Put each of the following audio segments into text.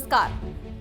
नमस्कार,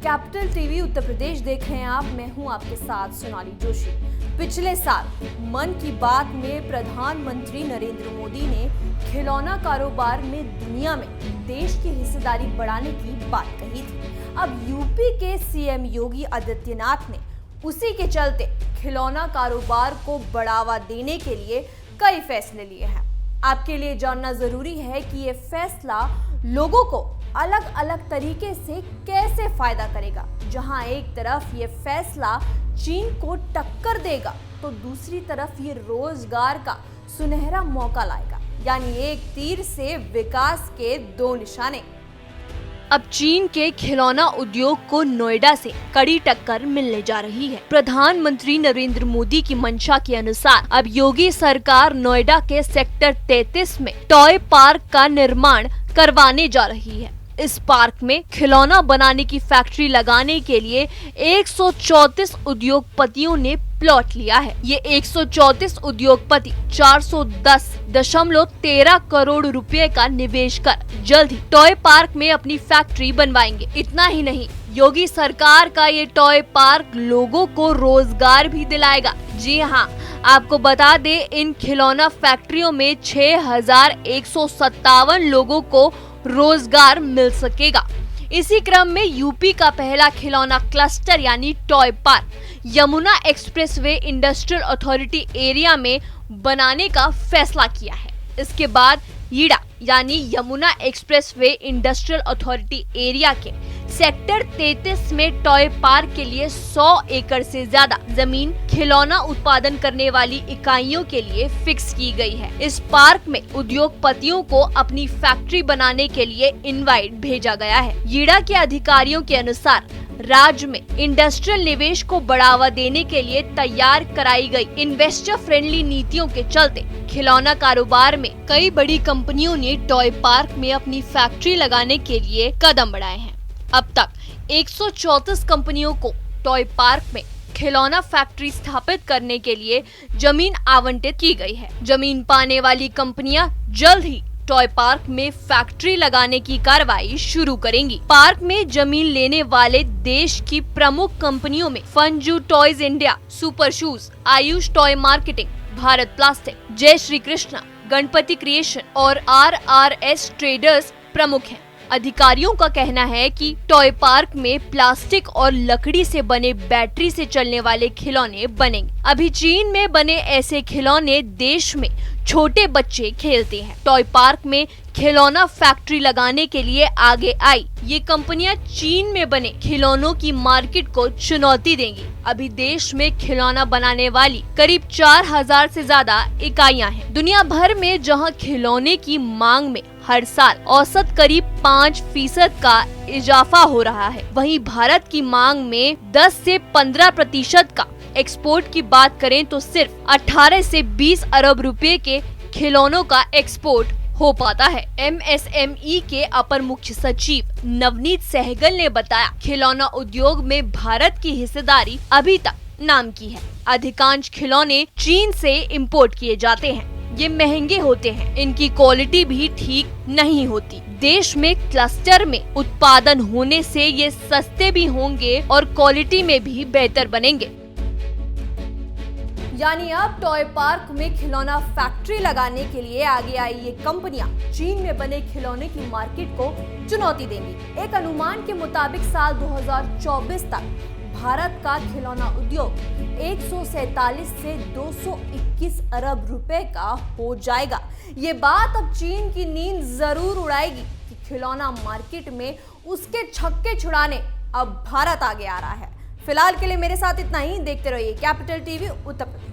capital TV Uttar Pradesh देख रहे हैं आप। मैं हूं आपके साथ सोनाली जोशी। पिछले साल मन की बात में प्रधानमंत्री नरेंद्र मोदी ने खिलौना कारोबार में दुनिया में देश की हिस्सेदारी बढ़ाने की बात कही थी। अब यूपी के सीएम योगी आदित्यनाथ ने उसी के चलते खिलौना कारोबार को बढ़ावा देने के लिए कई फैसले लिए हैं। आपके लिए जानना जरूरी है कि ये फैसला लोगों को अलग अलग तरीके से कैसे फायदा करेगा। जहां एक तरफ ये फैसला चीन को टक्कर देगा तो दूसरी तरफ ये रोजगार का सुनहरा मौका लाएगा। यानी एक तीर से विकास के दो निशाने। अब चीन के खिलौना उद्योग को नोएडा से कड़ी टक्कर मिलने जा रही है। प्रधानमंत्री नरेंद्र मोदी की मंशा के अनुसार अब योगी सरकार नोएडा के सेक्टर 33 में टॉय पार्क का निर्माण करवाने जा रही है। इस पार्क में खिलौना बनाने की फैक्ट्री लगाने के लिए 134 उद्योगपतियों ने प्लॉट लिया है। ये 134 उद्योगपति 410.13 करोड़ रुपए का निवेश कर जल्द ही टॉय पार्क में अपनी फैक्ट्री बनवाएंगे। इतना ही नहीं, योगी सरकार का ये टॉय पार्क लोगों को रोजगार भी दिलाएगा। जी हाँ, आपको बता दें, इन खिलौना फैक्ट्रियों में 6,157 लोगों को रोजगार मिल सकेगा। इसी क्रम में यूपी का पहला खिलौना क्लस्टर यानी toy park Yamuna expressway industrial authority area में बनाने का फैसला किया है। इसके बाद ईडा यानी Yamuna expressway industrial authority area के सेक्टर 33 में टॉय पार्क के लिए 100 एकड़ से ज्यादा जमीन खिलौना उत्पादन करने वाली इकाइयों के लिए फिक्स की गई है। इस पार्क में उद्योगपतियों को अपनी फैक्ट्री बनाने के लिए इनवाइट भेजा गया है। ईडा के अधिकारियों के अनुसार राज्य में इंडस्ट्रियल निवेश को बढ़ावा देने के लिए तैयार कराई गई इन्वेस्टर फ्रेंडली नीतियों के चलते खिलौना कारोबार में कई बड़ी कंपनियों ने टॉय पार्क में अपनी फैक्ट्री लगाने के लिए कदम बढ़ाए हैं। अब तक 134 कंपनियों को टॉय पार्क में खिलौना फैक्ट्री स्थापित करने के लिए जमीन आवंटित की गई है। जमीन पाने वाली कंपनियां जल्द ही टॉय पार्क में फैक्ट्री लगाने की कार्रवाई शुरू करेंगी। पार्क में जमीन लेने वाले देश की प्रमुख कंपनियों में Funzoo toys India, super shoes, Ayush toy marketing, Bharat plastic, Jai Shri Krishna, Ganpati creation और RRS ट्रेडर्स प्रमुख हैं। अधिकारियों का कहना है कि टॉय पार्क में प्लास्टिक और लकड़ी से बने बैटरी से चलने वाले खिलौने बनेंगे। अभी चीन में बने ऐसे खिलौने देश में छोटे बच्चे खेलते हैं। टॉय पार्क में खिलौना फैक्ट्री लगाने के लिए आगे आई ये कंपनियां चीन में बने खिलौनों की मार्केट को चुनौती देंगी। अभी देश में खिलौना बनाने वाली करीब 4,000 से ज्यादा इकाइयां हैं। दुनिया भर में जहां खिलौने की मांग में हर साल औसत करीब 5% का इजाफा हो रहा है, वहीं भारत की मांग में 10 से 15% का एक्सपोर्ट की बात करें तो सिर्फ 18 से 20 अरब रुपए के खिलौनों का एक्सपोर्ट हो पाता है। MSME के अपर मुख्य सचिव नवनीत सहगल ने बताया, खिलौना उद्योग में भारत की हिस्सेदारी अभी तक नाम की है। अधिकांश खिलौने चीन से इंपोर्ट किए जाते हैं। ये महंगे होते हैं, इनकी क्वालिटी भी ठीक नहीं होती। देश में क्लस्टर में उत्पादन होने से ये सस्ते भी होंगे और क्वालिटी में भी बेहतर बनेंगे। यानी अब टॉय पार्क में खिलौना फैक्ट्री लगाने के लिए आगे आई ये कंपनियां चीन में बने खिलौने की मार्केट को चुनौती देंगी। एक अनुमान के मुताबिक साल 2024 तक भारत का खिलौना उद्योग 147 से 221 अरब रुपए का हो जाएगा। ये बात अब चीन की नींद जरूर उड़ाएगी कि खिलौना मार्केट में उसके छक्के छुड़ाने अब भारत आगे आ रहा है। फिलहाल के लिए मेरे साथ इतना ही। देखते रहिए कैपिटल टीवी उत्तर प्रदेश।